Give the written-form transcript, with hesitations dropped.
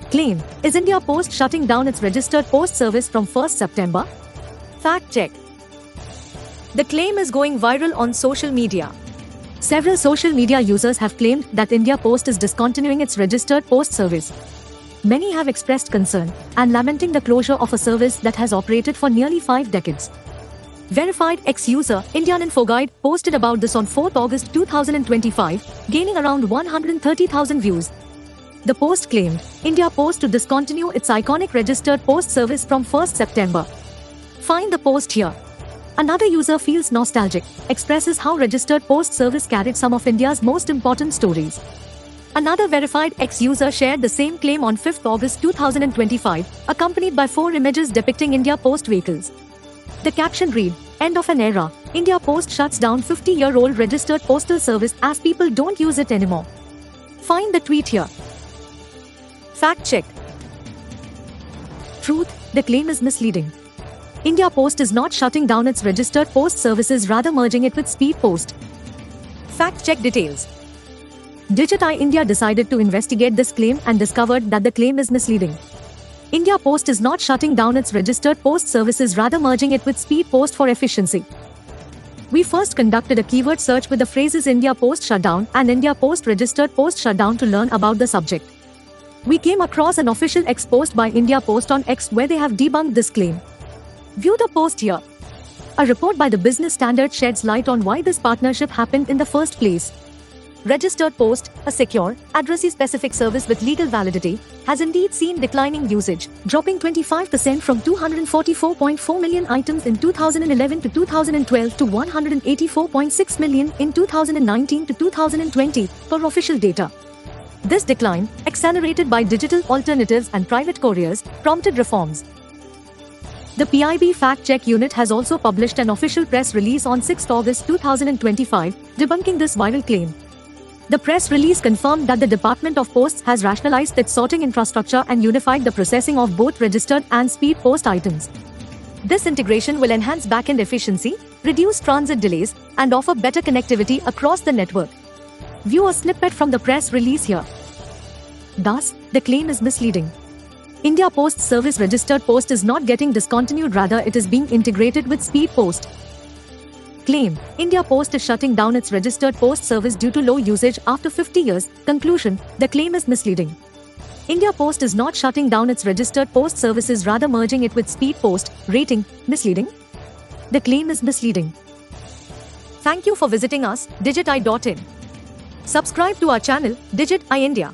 Claim, is India Post shutting down its registered post service from 1st September? Fact check. The claim is going viral on social media. Several social media users have claimed that India Post is discontinuing its registered post service. Many have expressed concern and lamenting the closure of a service that has operated for nearly 5 decades. Verified ex-user Indian Infoguide posted about this on 4th August 2025, gaining around 130,000 views. The post claimed India Post to discontinue its iconic registered post service from 1st September. Find the post here. Another user feels nostalgic, expresses how registered post service carried some of India's most important stories. Another verified ex-user shared the same claim on 5th August 2025, accompanied by 4 images depicting India Post vehicles. The caption read, "End of an era, India Post shuts down 50-year-old registered postal service as people don't use it anymore." Find the tweet here. Fact check. Truth, the claim is misleading. India Post is not shutting down its registered post services, rather merging it with Speed Post. Fact check details. Digit India decided to investigate this claim and discovered that the claim is misleading. India Post is not shutting down its registered post services, rather merging it with Speed Post for efficiency. We first conducted a keyword search with the phrases India Post shutdown and India Post registered post shutdown to learn about the subject. We came across an official X post by India Post on X where they have debunked this claim. View the post here. A report by the Business Standard sheds light on why this partnership happened in the first place. Registered Post, a secure, addressee-specific service with legal validity, has indeed seen declining usage, dropping 25% from 244.4 million items in 2011 to 2012 to 184.6 million in 2019 to 2020, per official data. This decline, accelerated by digital alternatives and private couriers, prompted reforms. The PIB Fact Check Unit has also published an official press release on 6th August 2025, debunking this viral claim. The press release confirmed that the Department of Posts has rationalized its sorting infrastructure and unified the processing of both registered and Speed Post items. This integration will enhance back-end efficiency, reduce transit delays, and offer better connectivity across the network. View a snippet from the press release here. Thus, the claim is misleading. India Post service registered post is not getting discontinued, rather it is being integrated with Speed Post. Claim, India Post is shutting down its registered post service due to low usage after 50 years. Conclusion, the claim is misleading. India Post is not shutting down its registered post services, rather merging it with Speed Post. Rating, misleading. The claim is misleading. Thank you for visiting us, digiti.in. Subscribe to our channel, Digit India.